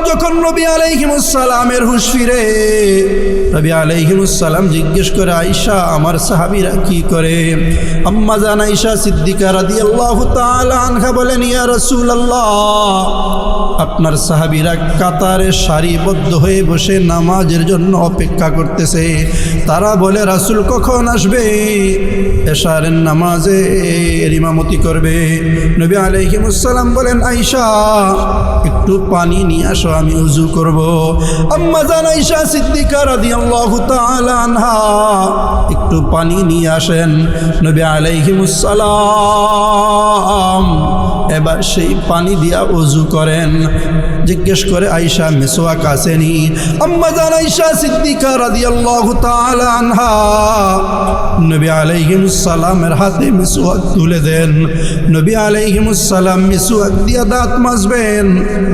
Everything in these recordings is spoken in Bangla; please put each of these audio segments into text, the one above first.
যখন নবী আলাইহিমুস সালামের হুঁশ ফিরে, নবী আলাইহিমুস সালাম জিজ্ঞেস করে, আয়েশা আমার সাহাবীরা কি করে? আম্মা জান আয়েশা সিদ্দিকা রাদিয়াল্লাহু তাআলা আনহা বলেন, ইয়া রাসূলুল্লাহ, আপনার সাহাবীরা কাতারে সারিবদ্ধ হয়ে বসে নামাজের জন্য অপেক্ষা করতেছে। তারা বলে, রাসূল কখন আসবে? এশারের নামাজে ইমামতি করবে। নবী আলাইহিমুস সালাম বলেন, আয়েশা একটু পানি নিয়ে আসো, আমি ওযু করব। আম্মা জান আয়েশা সিদ্দিকা রাদিয়াল্লাহু তাআলা আনহা একটু পানি নিয়ে আসেন। নবী আলাইহিমুস সালাম এবার সেই পানি দিয়া ওযু করেন। জিজ্ঞেস করে, আয়েশা মিসওয়াক আসেনি? আম্মা জান আয়েশা সিদ্দিকা রাদিয়াল্লাহু তাআলা আনহা নবী আলাইহিমুস সালামের হাতে মিসওয়াক তুলে দেন। নবী আলাইহিমুস সালাম মিসওয়াক দিয়া দাঁত মাজবেন,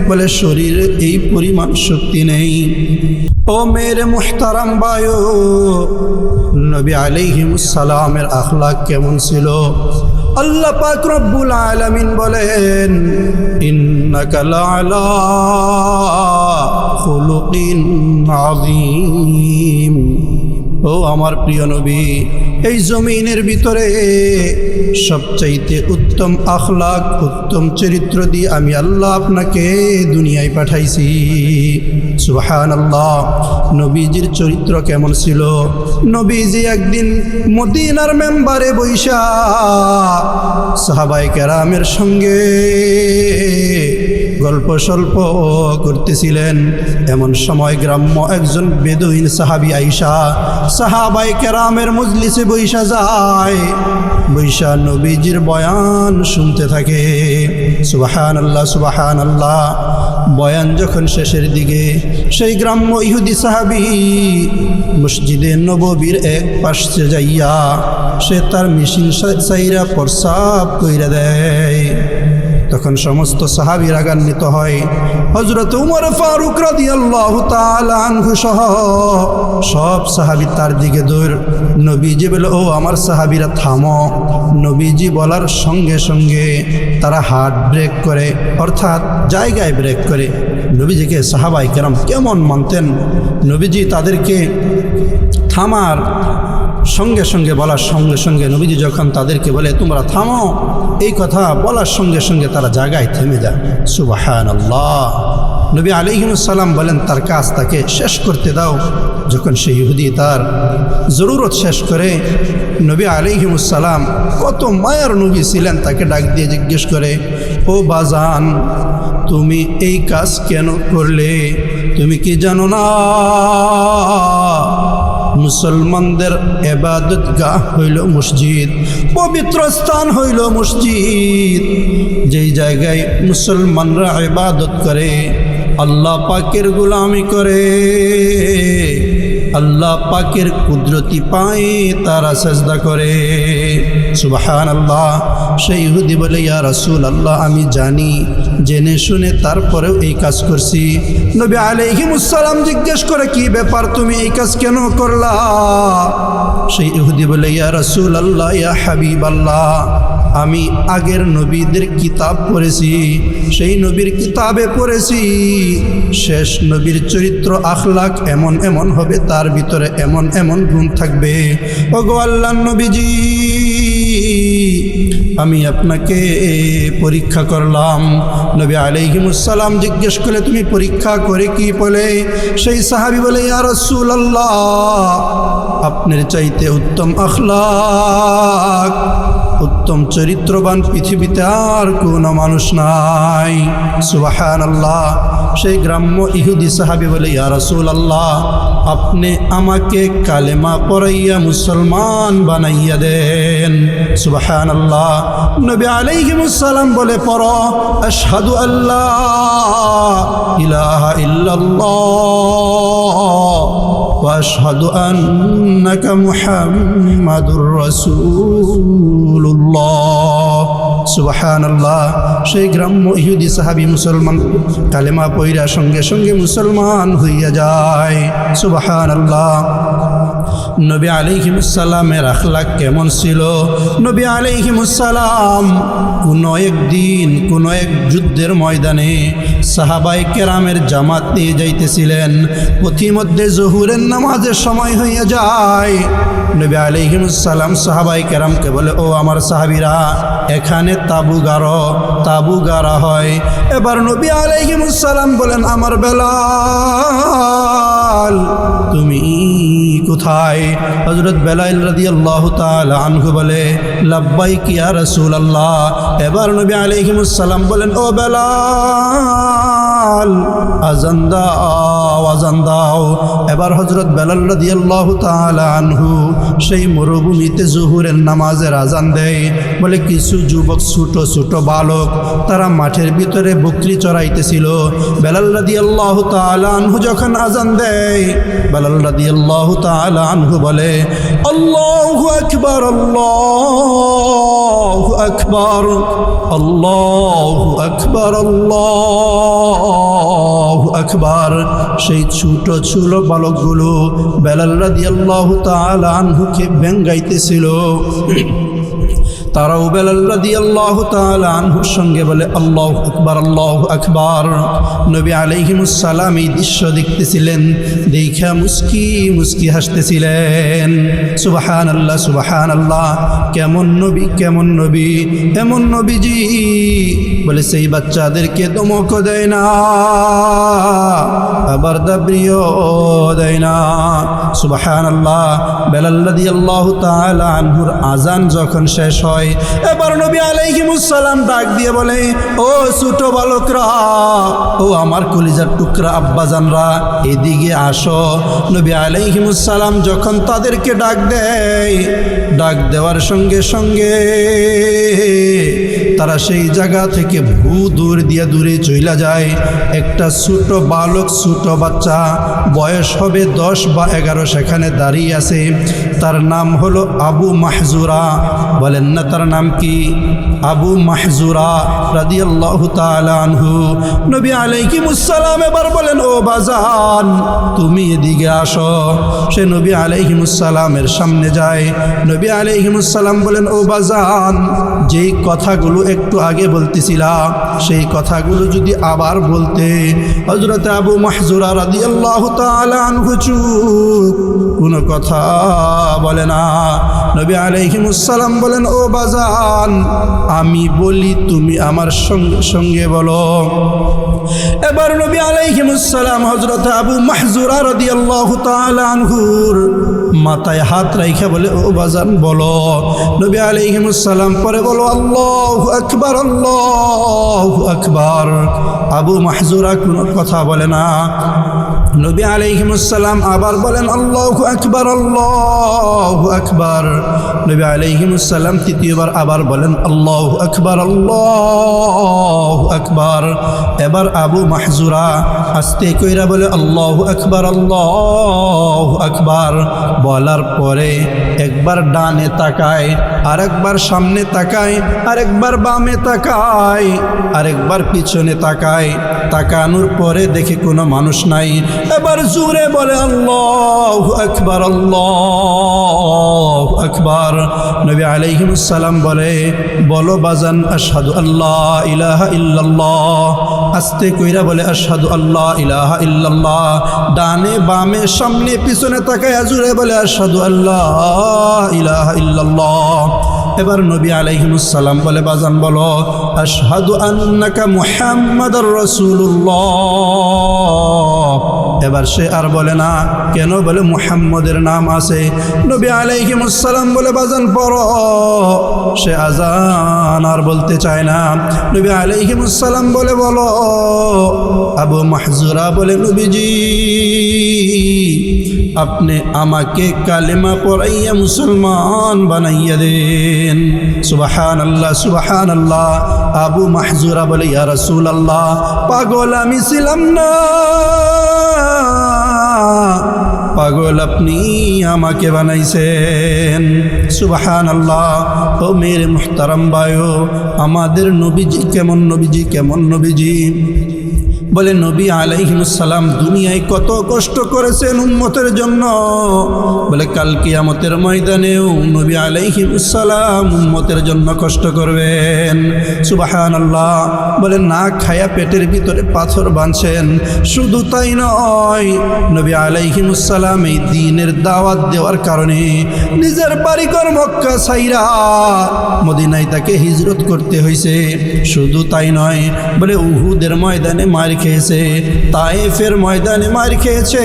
বলে শরীরে এই পরিমাণ শক্তি নেই। ও মেরে মুহতারাম ভাইও, নবী আলাইহিমুস সালামের আখলাক কেমন ছিল? আল্লাহ পাক রব্বুল আলামিন বলেন, ইন্নাকা লাআলা খুলুকিন আযীম। ও আমার প্রিয় নবী, এই জমিনের ভিতরে সবচাইতে উত্তম আখলাক, উত্তম চরিত্র দিয়ে আমি আল্লাহ আপনাকে দুনিয়ায় পাঠাইছি। সুবহানাল্লাহ। নবীজির চরিত্র কেমন ছিল? নবীজি একদিন মদিনার মেম্বারে বৈশা সাহাবায়ে কেরামের সঙ্গে গল্প স্বল্প করতেছিলেন। এমন সময় গ্রাম্য একজন বেদুইন সাহাবী আয়েশা সাহাবায়ে কেরামের মজলিসে বৈশা যায়। বৈশা নবীজির বয়ান শুনতে থাকে। সুবহানাল্লাহ, সুবহানাল্লাহ। বয়ান যখন শেষের দিকে, সেই গ্রাম্য ইহুদি সাহাবী মসজিদে নববীর এক পাশে যাইয়া সে তার মেশিন সাইরা প্রস্রাব কইরা দেয়। তখন সমস্ত সাহাবী রাগান্বিত হয়। হযরত উমর ফারুক রাদিয়াল্লাহু তাআলা আনহু সহ সব সাহাবী তার দিকে দৌড়। নবীজি বলে, ও আমার সাহাবীরা থামো। নবীজি বলার সঙ্গে সঙ্গে তারা হার্ট ব্রেক করে, অর্থাৎ জায়গায় ব্রেক করে। নবীজিকে সাহাবায়ে কেরাম কেমন মানতেন? নবীজি তাদেরকে থামার সঙ্গে সঙ্গে বলার সঙ্গে সঙ্গে নবীজি যখন তাদেরকে বলে তোমরা থামো, এই কথা বলার সঙ্গে সঙ্গে তারা জায়গায় থেমে যায়। সুবহানাল্লাহ। নবী আলাইহিস সালাম বলেন, তার কাজ তাকে শেষ করতে দাও। যখন সেই ইহুদি তার জরুরত শেষ করে, নবী আলাইহিস সালাম কত মায়ার নবী ছিলেন, তাকে ডাক দিয়ে জিজ্ঞেস করে, ও বাজান, তুমি এই কাজ কেন করলে? তুমি কি জানো না মুসলমানদের ইবাদত গাহ হইল মসজিদ, পবিত্র স্থান হইল মসজিদ। যেই জায়গায় মুসলমানরা ইবাদত করে, আল্লাহ পাকের গোলামি করে, আল্লাহ পাকের কুদরতি পায়ে তারা সাজদা করে। সুবহানাল্লাহ। সেই ইহুদি বলে, ইয়া রাসূলুল্লাহ, আমি জানি, জেনে শুনে তারপরেও এই কাজ করছি। নবী আলাইহিস সালাম জিজ্ঞেস করে, কি ব্যাপার, তুমি এই কাজ কেন করলা? সেই ইহুদি বলে, ইয়া রাসূলুল্লাহ, ইয়া হাবিবাল্লাহ, আমি আগের নবীদের কিতাব পড়েছি, সেই নবীর কিতাবে পড়েছি শেষ নবীর চরিত্র আখলাক এমন এমন হবে, তার ভিতরে এমন এমন গুণ থাকবে। ওগো আল্লাহর নবীজি, আমি আপনাকে পরীক্ষা করলাম। নবী আলাইহিস সালাম জিজ্ঞেস করে, তুমি পরীক্ষা করে কি বলে? সেই সাহাবী বলে, ইয়া রাসূলুল্লাহ, আপনার চাইতে উত্তম আখলাক, উত্তম চরিত্রবান পৃথিবীতে আর কোনো মানুষ নাই। সুবহানাল্লাহ। সেই গ্রাম্য ইহুদি সাহাবী বলে, ইয়া রাসূলুল্লাহ, আপনি আমাকে কালেমা পড়াইয়া মুসলমান বানাইয়া দেন। সুবহানাল্লাহ। নবী আলাইহিস সালাম বলে, পড়ো, আশহাদু আল্লা ইলাহা ইল্লাল্লাহ ওয়া আশহাদু আন্নাকা মুহাম্মাদুর রাসূলুল্লাহ। সুবহানাল্লাহ। সেই গ্রাম্য ইহুদি সাহাবী মুসলমান কালেমা পয়রা সঙ্গে সঙ্গে মুসলমান হইয়া যায়। সুবহানাল্লাহ। নবী আলাইহিস সালামের আখলাক কেমন ছিল? নবী আলাইহিস সালাম কোনো একদিন কোনো এক যুদ্ধের ময়দানে সাহাবায়ে কেরামের জামাত নিয়ে যাইতেছিলেন। পথিমধ্যে জোহরের নামাজের সময় হইয়া যায়। নবী আলাইহিস সালাম সাহাবায়ে কেরামকে বলে, ও আমার সাহাবীরা, এখানে তাবু গাড়া হয়। এবার নবী আলাইহিস সালাম বলেন, আমার বেলাল তুমি কোথায়? হযরত বেলাল রাদিয়াল্লাহু তাআলা আনহু বলে, লাব্বাইক ইয়া রাসূলুল্লাহ। এবার নবী আলাইহিস সালাম বলেন, ও বেলাল আযান দাও। এবার হযরত বেলাল রাদিয়াল্লাহু তাআলা আনহু সেই মরুভূমিতে জোহরের নামাজের আজান দেয়। বলে কিছু যুবক ছোট বালক তারা মাঠের ভিতরে বকরি চড়াইতেছিল। বেলাল রাদিয়াল্লাহু তাআলা আনহু যখন আজান দেয়, বেলাল রাদিয়াল্লাহু তাআলা আনহু বলে, আল্লাহু আকবার, আল্লাহু আকবার, আল্লাহু আকবার, আল্লাহু আকবার। সেই ছোট বালকগুলো বেলাল রাদিয়াল্লাহু তাআলা আনহুকে ব্যঙ্গাইতেছিল। তারাও বেলাল রাদিয়াল্লাহু তাআলা আনহুর সঙ্গে বলে, আল্লাহু আকবার, আল্লাহু আকবার। নবী আলাইহিস সালাম এই দৃশ্য দেখতেছিলেন, দেখা মুস্কি হাসতেছিলেন। সুবহানাল্লাহ, সুবহানাল্লাহ। কেমন নবী, এমন নবীজি বলে সেই বাচ্চাদেরকে দমক দেয় না, আবার দাবরিও দেয় না। সুবহানাল্লাহ। বেলাল রাদিয়াল্লাহু তাআলা আনহুর আজান যখন শেষ হয়, এবার নবী আলাইহিস সালাম ডাক দিয়ে বলে, ও ছোট বালকরা, ও আমার কলিজার টুকরা আব্বাজানরা, এদিকে আসো। নবী আলাইহিস সালাম যখন তাদেরকে ডাক দেয়, ডাক দেওয়ার সঙ্গে সঙ্গে তারা সেই জায়গা থেকে দূরে চলে যায়। একটা ছোট বালক, ছোট বাচ্চা, বয়স হবে 10 বা 11, সেখানে দাঁড়িয়ে আছে। তার নাম হলো আবু মাহজুরা। বলেন না তার নাম কি? আবু মাহজুরা রাদিয়াল্লাহু তাআলা আনহু। নবী আলাইহিস সালাম এবার বলেন, ও বাজান তুমি এদিকে আসো। সে নবী আলাইহিস সালামের সামনে যায়। নবী আলাইহিস সালাম বলেন, ও বাজান, যেই কথাগুলো একটু আগে বলতেছিলাম সেই কথাগুলো যদি আবার বলতে। হযরত আবু মাহজুরা রাদিয়াল্লাহু তাআলা আনহু চুপ, কোনো কথা বলে না। নবী আলাইহিস সালাম বলেন, ও বাজান আমি বলি তুমি আমার সঙ্গে সঙ্গে বলো। এবার নবী আলাইহিস সালাম হযরত আবু মাহজুরা রাদিয়াল্লাহু তাআলা আনহুর মাথায় হাত রাইখা বলে, ও বাজান বলো। নবী আলাইহিস সালাম পরে বলো, আল্লাহু আকবার, আল্লাহু আকবার। আবু মাহজুরা কোনো কথা বলে না। নবী আলাইহিস সালাম আবার বলেন, আল্লাহু আকবার, আল্লাহু আকবার। নবী আলাইহিস সালাম তৃতীয়বার আবার বলেন, আল্লাহু আকবার, আল্লাহু আকবার। এবার আবু মাহজুরা আস্তে কইরা বলে, আল্লাহু আকবার, আল্লাহু আকবার। বলার পরে একবার ডানে তাকায়, আরেকবার সামনে তাকায়, আরেকবার বামে তাকায়, আরেকবার পিছনে তাকায়। তাকানোর পরে দেখে কোনো মানুষ নাই। এবার জোরে বলে, আল্লাহু আকবার, আল্লাহু আকবার। নবী আলাইহিস সালাম বলে, বলো বাজান, আশহাদু আল্লাহ ইলাহা ইল্লাল্লাহ। আস্তে কইরা বলে, আশহাদু আল্লাহ ইলাহা ইল্লাল্লাহ। ডানে বামে সামনে পিছনে তাকায় জোরে বলে, আশহাদু আল্লাহ ইলাহা ইল্লাল্লাহ। এবার নবী আলাইহিস সালাম বলে, বাজান বলো, আশহাদু আন্নাকা মুহাম্মাদুর রাসূলুল্লাহ। এবার সে আর বলে না। কেন? বলে মুহাম্মদের নাম আছে। নবী আলাইহিস সালাম বলে, বাজান পড়ো। সে আজান আর বলতে চায় না। নবী আলাইহিস সালাম বলে, বলো। আবু মাহজুরা বলে, নবীজি আপনি আমাকে কালেমা পড়াইয়া মুসলমান বানাইয়া দেন। সুবহানাল্লাহ, সুবহানাল্লাহ। আবু মাহজুরা বলে, ইয়া রাসূলুল্লাহ, পাগল আমি ছিলাম না, পাগল আপনি আমাকে বানাইছেন। সুবহানাল্লাহ। ও মেরে মুহতারাম ভাইও, আমাদের নবীজি কেমন নবীজি, কেমন নবীজি? বলে নবী আলাইহিস সালাম দুনিয়ায় কত কষ্ট করেছেন উম্মতের জন্য। বলে কাল কিয়ামতের ময়দানেও নবী আলাইহিস সালাম উম্মতের জন্য কষ্ট করবেন। সুবহানাল্লাহ। বলে না খায়া পেটের ভিতরে পাথর বাঁধছেন। শুধু তাই নয়, নবী আলাইহিস সালাম এই দ্বীনের দাওয়াত দেওয়ার কারণে নিজের বাড়িঘর মক্কা ছাইরা মদিনায় তাকে হিজরত করতে হয়েছে। শুধু তাই নয়, বলে উহুদের ময়দানে মার খেয়েছে, তায়েফের ময়দানে মার খেয়েছে।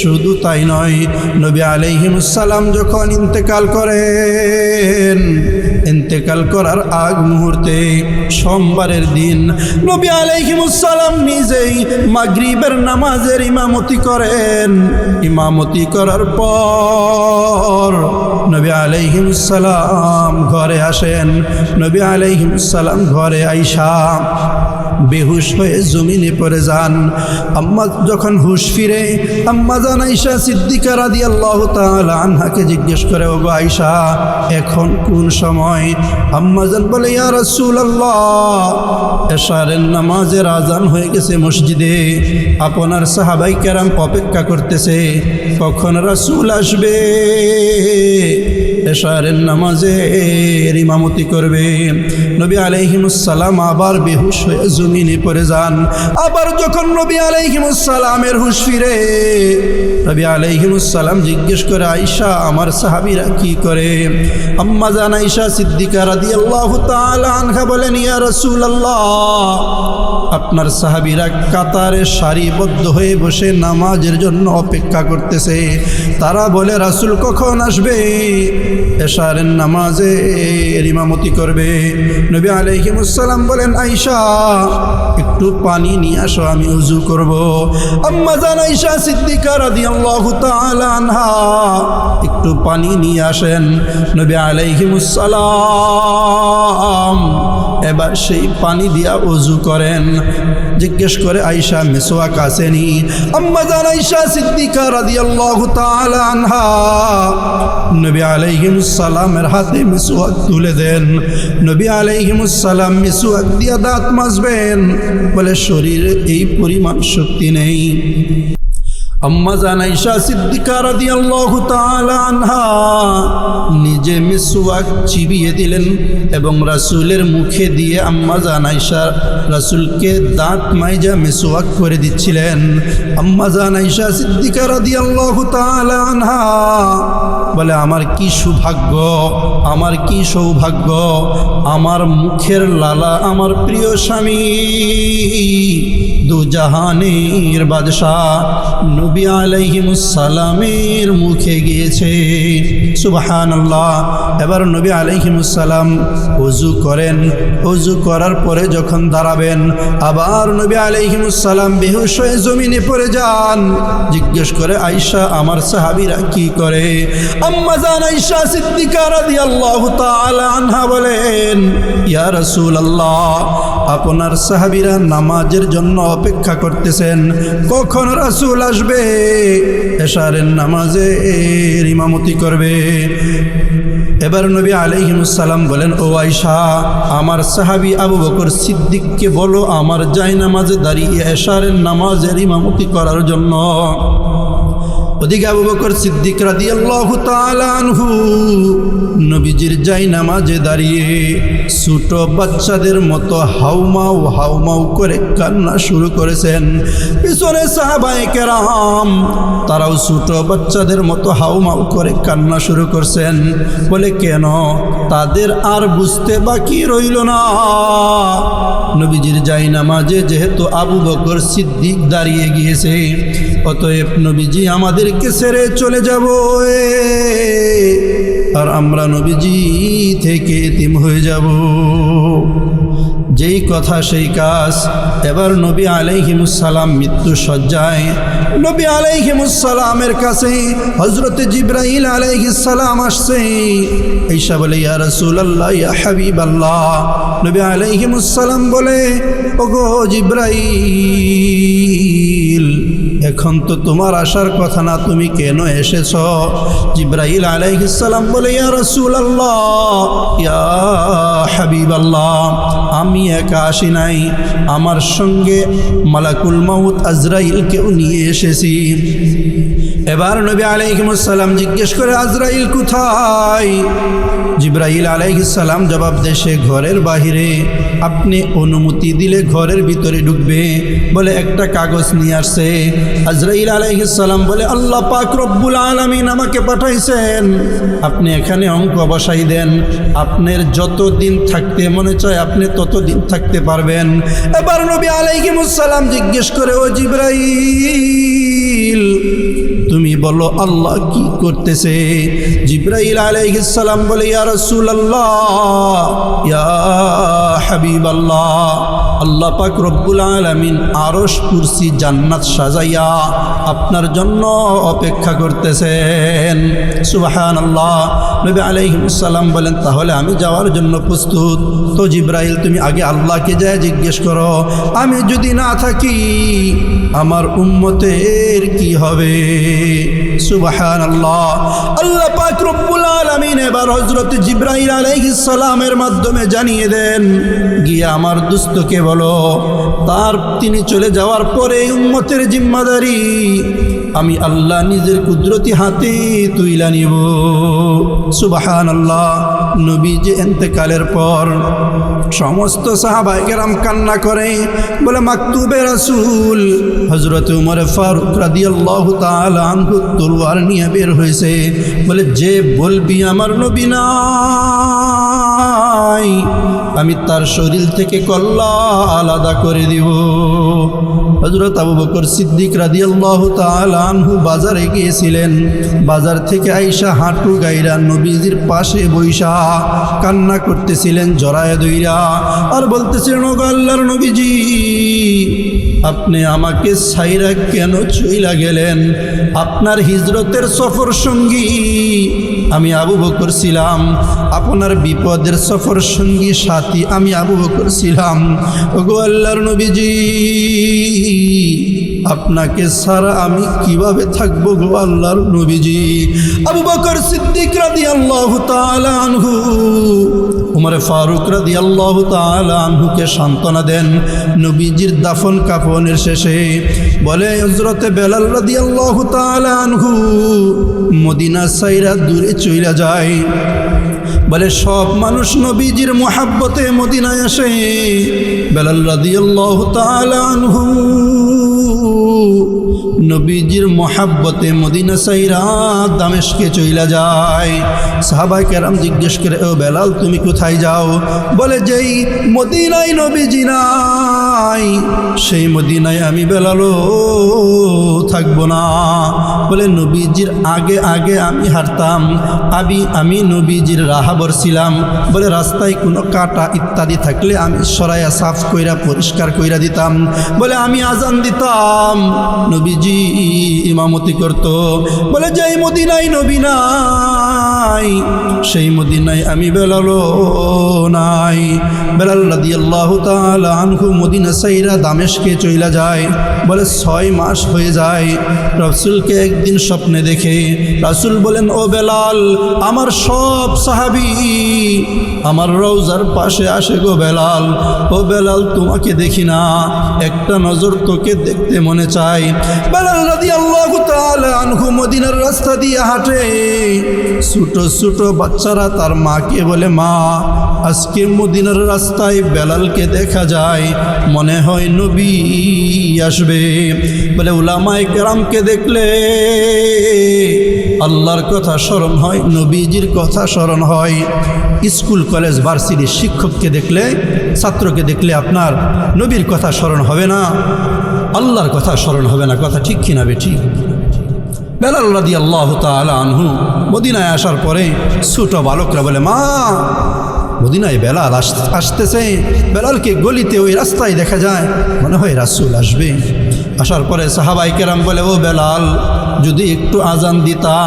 শুধু তাই নয়, নবী আলাইহিস সালাম যখন ইন্তেকাল করেন, ইন্তেকাল করার আগ মুহূর্তে সোমবারের দিন নবী আলাইহিস সালাম নিজেই মাগরিবের নামাজের ইমামতি করেন। ইমামতি করার পর নবী আলাইহিস সালাম ঘরে আসেন। নবী আলাইহিস সালাম ঘরে আইসা বেহুশ হয়ে জমিনে পড়ে যান। আম্মা যখন হুশ ফিরে, আম্মা জান আয়েশা সিদ্দিকা রাদিয়াল্লাহু তাআলা আনহাকে জিজ্ঞেস করে, ওগো আয়েশা এখন কোন সময়? আম্মা জান বলে, ইয়া রাসূলুল্লাহ এশারের নামাজের আজান হয়ে গেছে মসজিদে, আপনার সাহাবায়ে কেরাম অপেক্ষা করতেছে কখন রাসূল আসবে, এশারের নামাজের ইমামতি করবে। নবী আলাইহিস সালাম আবার বেহুশ হয়ে জমিনে পড়ে যান। আবার যখন নবী আলাইহিস সালামের হুশ ফিরে, নবী আলাইহিস সালাম জিজ্ঞেস করে, আয়েশা আমার সাহাবীরা কি করে? আম্মা জান আয়েশা সিদ্দিকা রাদিয়াল্লাহু তাআলা আনহা বলেন, ইয়া রাসূলুল্লাহ আপনার সাহাবীরা কাতারে সারিবদ্ধ হয়ে বসে নামাজের জন্য অপেক্ষা করতেছে। তারা বলে রাসূল কখন আসবে, এশারের নামাজের ইমামতি করবে। নবী আলাইহিস সালাম বলেন, আয়েশা একটু পানি নিয়ে আসো, আমি ওযু করব। আম্মা জান আয়েশা সিদ্দিকা রাদিয়াল্লাহু তাআলা আনহা একটু পানি নিয়ে আসেন। নবী আলাইহিস সালাম এবার সেই পানি দিয়া ওযু করেন। জিজ্ঞেস করে, আয়েশা মিসওয়াক আসেনি? আম্মা জান আয়েশা সিদ্দিকা রাদিয়াল্লাহু তাআলা আনহা নবী আলাইহিস সালামের হাতে মিসওয়াক তুলে দেন। নবী আলাইহিস সালাম মিসওয়াক দিয়া দাঁত মাজবেন। বলে শরীরে এই পরিমাণ শক্তি নেই। আম্মা জান আয়েশা সিদ্দিকা রাদিয়াল্লাহু তাআলা আনহা নিজে মিসওয়াক চিবিয়ে দিলেন এবং রাসূলের মুখে দিয়ে আম্মা জান আয়েশা রাসূলকে দাঁত মাইজা মিসওয়াক করে দিচ্ছিলেন। আম্মা জান আয়েশা সিদ্দিকা রাদিয়াল্লাহু তাআলা আনহা বলে, আমার কি সৌভাগ্য, আমার কি সৌভাগ্য, আমার মুখের লালা আমার প্রিয় স্বামী দু জাহানের বাদশাহ নবী আলাইহিস সালামের মুখে গিয়েছে। সুবহানাল্লাহ। এবার নবী আলাইহিস সালাম ওযু করেন। ওযু করার পরে যখন দাঁড়াবেন, আবার নবী আলাইহিস সালাম বেহুশ হয়ে জমিনে পড়ে যান। জিজ্ঞেস করে, আয়েশা আমার সাহাবীরা কি করে? আম্মা জান আয়েশা সিদ্দিকা রাদিয়াল্লাহু তাআলা আনহা বলেন, ইয়া রাসূলুল্লাহ আপনার সাহাবীরা নামাজের জন্য অপেক্ষা করতেছেন কখন রাসূল আসবে, এশারের নামাজের ইমামতি করবে। এবার নবী আলাইহিস সালাম বলেন, ও আয়েশা আমার সাহাবী আবু বকর সিদ্দিককে বলো আমার জায়নামাজে দাঁড়িয়ে এশারের নামাজের ইমামতি করার জন্য। ওদিকে আবু বকর সিদ্দিক রাদিয়াল্লাহু তাআলা আনহু নবীজির জায়নামাজে দাঁড়িয়ে ছোট বাচ্চাদের মতো হাউমাউ হাউমাউ করে কান্না শুরু করেছেন। পিছনে সাহাবায়ে কেরাম তারাও ছোট বাচ্চাদের মতো হাউমাউ করে কান্না শুরু করছেন। বলে কেন? তাদের আর বুঝতে বাকি রইল না, নবীজির জায়নামাজে যেহেতু আবু বকর সিদ্দিক দাঁড়িয়ে গিয়েছে, অতএব নবীজি আমাদেরকে ছেড়ে চলে যাব আর আমরা নবীজি থেকে এতিম হয়ে যাব। যেই কথা সেই কাজ। এবার নবী আলাইহিস সালাম মৃত্যু সজ্জায়। নবী আলাইহিস সালামের কাছে হযরত জিবরাইল আলাইহিস সালাম আসছে। ঈসা বলে, ইয়া রাসূলুল্লাহ ইয়া হাবিবাল্লাহ। নবী আলাইহিস সালাম বলে, ওগো জিবরাইল এখন এতক্ষণ তো তোমার আসার কথা না, তুমি কেন এসেছ? জিবরাইল আলাইহিস সালাম বলে, ইয়া রাসূলুল্লাহ, ইয়া হাবিবাল্লাহ, আমি একা আসি নাই, আমার সঙ্গে মালাকুল মাউত আজরাইলকেও নিয়ে এসেছি। এবার নবী আলাইহিস সালাম জিজ্ঞেস করে, আজরাইল কোথায়? জিবরাইল আলাইহিস সালাম জবাব দেয়, সে ঘরের বাহিরে, আপনি অনুমতি দিলে ঘরের ভিতরে ঢুকবে। বলে একটা কাগজ নিয়ে আসছে। আজরাইল আলাইহিস সালাম বলে, আল্লাহ পাক রব্বুল আলামিন আমাকে পাঠাইছেন, আপনি এখানে অঙ্ক বসাই দেন, আপনার যতদিন থাকতে মনে চায় আপনি ততদিন থাকতে পারবেন। এবার নবী আলাইহিস সালাম জিজ্ঞেস করে, ও জিবরাইল, তুমি বলো আল্লাহ কি করতেছে? জিবরাইল আলাইহিস সালাম বলে, ইয়া রাসূলুল্লাহ, ইয়া হাবিবাল্লাহ, আল্লাহ পাক রব্বুল আলামিন আরশ কুরসি জান্নাত সাজাইয়া আপনার জন্য অপেক্ষা করতেছেন। সুবহানাল্লাহ। নবী আলাইহিস সালাম বলেন, তাহলে আমি যাওয়ার জন্য প্রস্তুত। তো জিবরাইল, তুমি আগে আল্লাহকে যায় জিজ্ঞেস করো, আমি যদি না থাকি আমার উম্মতের কি হবে? সুবহানাল্লাহ। আল্লাহ পাক রব্বুল আলামিন এবার হযরত জিবরাইল আলাইহিস সালামের মাধ্যমে জানিয়ে দেন, গিয়ে আমার দোস্তকে বলো, তিনি চলে যাওয়ার পরে উম্মতের জিম্মাদারি আমি আল্লাহ নিজের কুদরতি হাতে তুইলা নিব। সুবহানাল্লাহ। নবীজি ইন্তেকালের পর সমস্ত সাহাবায়ে কেরাম কান্না করে, বলে মাকতুবে রাসূল হযরত উমর ফারুক রাদিয়াল্লাহু তাআলা আনহু তলোয়ার নিয়ে বের হয়েছে। বলে, যে বলবি আমার নবী নাই, আমি তার শরীর থেকে কল্লা আলাদা করে দিব। হযরত আবু বকর সিদ্দিক রাদিয়াল্লাহু তাআলা আনহু বাজারে গিয়েছিলেন। বাজার থেকে আইসা হাঁটু গাইরা নবীজির পাশে বইসা কান্না করতেছিলেন জড়ায় দইরা, আর বলতেছিলেন, ও আল্লাহর নবীজি, আপনি আমাকে ছাইরা কেন চইলা গেলেন? আপনার হিজরতের সফর সঙ্গী আমি আবু বকর ছিলাম, আপনার বিপদের সফর সঙ্গী সাথী আমি আবু বকর ছিলাম। ওগো আল্লাহর নবীজি, আপনাকে ছাড়া আমি কিভাবে থাকবো গো আল্লাহর নবীজি? আবু বকর সিদ্দিক রাদিয়াল্লাহু তাআলা আনহু উমর ফারুক রাদিয়াল্লাহু তাআলা আনহুকে সান্ত্বনা দেন। নবীজির দাফন কাফনের শেষে বলে, হযরত বেলাল রাদিয়াল্লাহু তাআলা আনহু মদিনা ছাইরা দূরে চইলা যায়। বলে, সব মানুষ নবীজির মুহাব্বতে মদিনায় আসে, বেলাল রাদিয়াল্লাহু তাআলা আনহু নবীজির মুহাব্বতে মদিনা ছাইরা দামেস্কে চইলা যায়। সাহাবায়ে কেরাম জিজ্ঞেস করে, ও বেলাল, তুমি কোথায় যাও? বলে, যেই মদিনায় নবীজি নাই সেই মদিনায় আমি বেলালও থাকবো না। বলে, নবীজির আগে আগে আমি হাঁটতাম, আমি নবীজির রাহাবর ছিলাম। বলে, রাস্তায় কোনো কাটা ইত্যাদি থাকলে আমি সরাইয়া সাফ কইরা পরিষ্কার কইরা দিতাম। বলে, আমি আজান দিতাম, নবীজি ইমামতি করত। বলে, যেই মদিনায় নবী নাই সেই মদিনায় আমি বেলালও নাই। বেলাল রাদিয়াল্লাহু তাআলা আনহু মদিনা ছাইরা দামেস্কে চইলা যায়। বলে, 6 মাস হয়ে যায়। রাসূলকে একদিন স্বপ্নে দেখে রাসূল বলেন, ও বেলাল, আমার সব সাহাবী আমার রওজার পাশে আসে গো বেলাল। ও বেলাল, তোমাকে দেখি না, একটা নজর তোকে দেখতে মনে চায়। বেলাল রাদিয়াল্লাহু তাআলা আনহু মদিনার রাস্তা দিয়ে হাঁটে। ছোট ছোট বাচ্চারা তার মাকে বলে, মা, আজকে মদিনার রাস্তায় বেলালকে দেখা যায়, মনে হয় নবী আসবে। বলে, উলামায়ে কেরামকে দেখলে আল্লাহর কথা স্মরণ হয়, নবীজির কথা স্মরণ হয়। স্কুল কলেজ ভার্সিটির শিক্ষককে দেখলে, ছাত্রকে দেখলে আপনার নবীর কথা স্মরণ হবে না, আল্লাহর কথা স্মরণ হবে না। কথা ঠিক কিনা বেঠিক? বেলাল রাদিয়াল্লাহু তাআলা আনহু মদিনায় আসার পরে ছোট বালকরা বলে, মা, মদিনায় বেলাল আসতেছে। বেলালকে গলিতে ওই রাস্তায় দেখা যায়, মনে হয় রাসূল আসবে। আসার পরে সাহাবাই কেরাম বলে, ও বেলাল, যদি একটু আজান দিতা,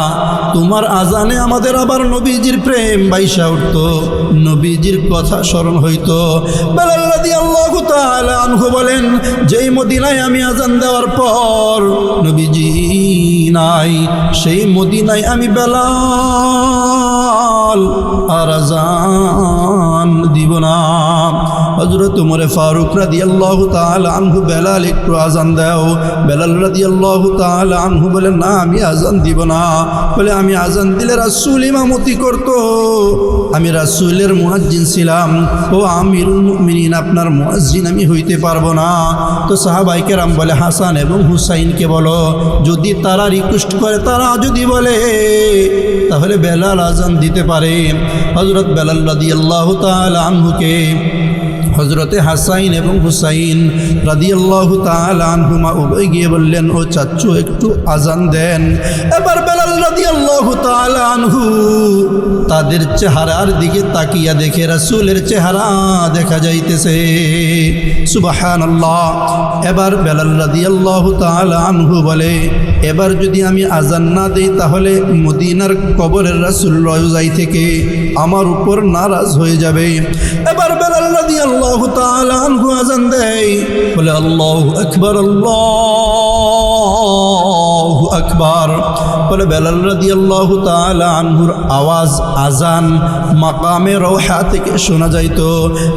তোমার আজানে আমাদের আবার নবীজির প্রেম বাইসা উঠত, নবীজির কথা স্মরণ হইত। বেলাল রাদিয়াল্লাহু তাআলা আনহু বলেন, যেই মদিনায় আমি আজান দেওয়ার পর নবীজি নাই, সেই মদিনায় আমি বেলাল আর আজান দিব না। হযরত ওমর ফারুক রাদিয়াল্লাহু তাআলা আনহু, বেলাল একটু আজান দাও। বেলাল রাদিয়াল্লাহু তাআলা আনহু বলেন, না আমি আজান দিব না। বলে, আমি আজান দিলে রাসূল ইমামতি করত, আমি রাসূলের মুয়াজ্জিন ছিলাম, ও আমিরুল মুমিনিন আপনার মুয়াজ্জিন আমি হইতে পারবো না। তো সাহাবায়ে কেরাম বলে, হাসান এবং হুসাইনকে বলো, যদি তারা রিকোয়েস্ট করে, তারা যদি বলে তাহলে বেলাল আজান দিতে পারে। হযরত বেলাল রাদিয়াল্লাহু তাআলা আনহুকে হযরতে হাসাইন এবং হুসাইন রাদিয়াল্লাহু তাআলা আনহুমা উভয় গিয়ে বললেন, ও চাচ্চু একটু আজান দেন। এবার বেলাল রাদিয়াল্লাহু তাআলা আনহু তাদের চেহারার দিকে তাকিয়া দেখে রাসূলের চেহারা দেখা যাইতেছে। সুবহানাল্লাহ। এবার বেলাল রাদিয়াল্লাহু তাআলা আনহু বলে, এবার যদি আমি আজান না দেই তাহলে মদিনার কবরের রাসূল রওজায় থেকে আমার উপর নারাজ হয়ে যাবে। এবার বেলাল রাদিয়াল্লাহু তাআলা আনহু আজান দেয়, বলে, আল্লাহু আকবার, আল্লাহু আকবার। বলে, বেলাল রাদিয়াল্লাহু তাআলা আনহুর আওয়াজ আজান মাকামে রওহা থেকে শোনা যাইত।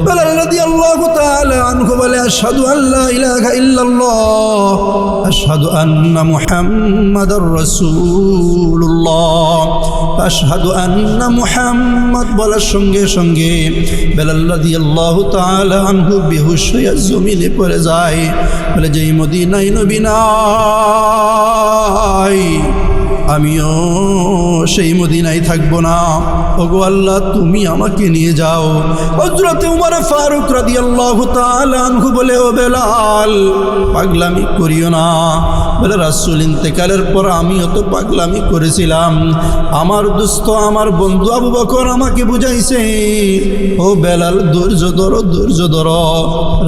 বেলাল রাদিয়াল্লাহু তাআলা আনহু বলে, আশহাদু আল্লা ইলাহা ইল্লাল্লাহ, আশহাদু আন্না মুহাম্মাদার রাসূলুল্লাহ, আশহাদু আন্না মুহাম্মাদ বলার সঙ্গে সঙ্গে বেলাল রাদিয়াল্লাহু তাআলা আনহু বেহুশ হয়ে জমিনে পড়ে যায়। বলে, যেই মদিনায় নবী নাই, আমিও সেই মদিনায় থাকবো না। ওগো আল্লাহ, তুমি আমাকে নিয়ে যাও। হযরত ওমর ফারুক রাদিয়াল্লাহু তাআলা আনহু বলে, ও বেলাল, পাগলামি করিও না। বলে, রাসূল ইন্তেকালের পর আমিও তো পাগলামি করেছিলাম। আমার দোস্ত, আমার বন্ধু আবু বকর আমাকে বুঝাইছে, ও বেলাল, ধৈর্য ধরো, ধৈর্য ধরো,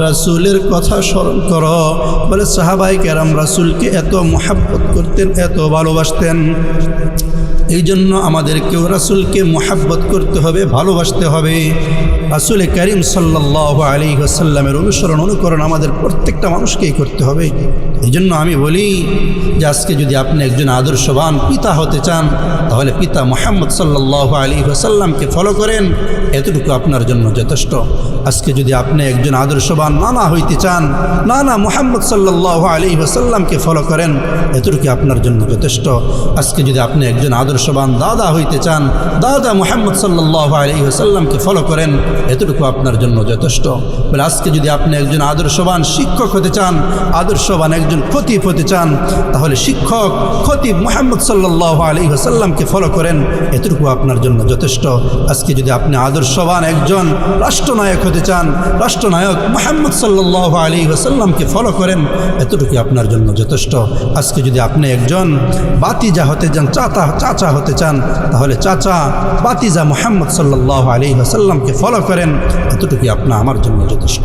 রাসূলের কথা স্মরণ করো। বলে, সাহাবায়ে কেরাম রাসূলকে এত মুহাব্বত করতেন, এত ভালোবাসতেন। এই জন্য আমাদেরকেও রাসূলকে মুহাব্বত করতে হবে, ভালোবাসতে হবে। রাসূল করিম সাল্লাল্লাহু আলাইহি ওয়াসাল্লামের অনুসরণ, অনুকরণ আমাদের প্রত্যেকটা মানুষকেই করতে হবে। এই জন্য আমি বলি যে আজকে যদি আপনি একজন আদর্শবান পিতা হতে চান, তাহলে পিতা মুহাম্মদ সাল্লাল্লাহু আলাইহি ওয়াসাল্লামকে ফলো করেন, এতটুকু আপনার জন্য যথেষ্ট। আজকে যদি আপনি একজন আদর্শবান নানা হইতে চান, নানা মুহাম্মদ সাল্লাল্লাহু আলাইহি ওয়াসাল্লামকে ফলো করেন, এতটুকু আপনার জন্য যথেষ্ট। আজকে যদি আপনি একজন আদর্শবান দাদা হইতে চান, দাদা মুহাম্মদ সাল্লাল্লাহু আলাইহি ওয়াসাল্লামকে ফলো করেন, এতটুকু আপনার জন্য যথেষ্ট। বলে, আজকে যদি আপনি একজন আদর্শবান শিক্ষক হতে চান, আদর্শবান একজন খতিব হতে চান, তাহলে শিক্ষক খতিব মুহাম্মদ সাল্লাল্লাহু আলাইহি ওয়াসাল্লামকে ফলো করেন, এতটুকু আপনার জন্য যথেষ্ট। আজকে যদি আপনি আদর্শবান একজন রাষ্ট্রনায়ক হতে চান, রাষ্ট্রনায়ক মুহাম্মদ সাল্লাল্লাহু আলাইহি ওয়াসাল্লামকে ফলো করেন, এতটুকু আপনার জন্য যথেষ্ট। আজকে যদি আপনি একজন বাতিজা হতে চান, চাচা হতে চান, তাহলে চাচা বাতিজা মুহাম্মদ সাল্লাল্লাহু আলাইহি ওয়াসাল্লামকে ফলো করেন, এতটুকু আপনার আমার জন্য যথেষ্ট।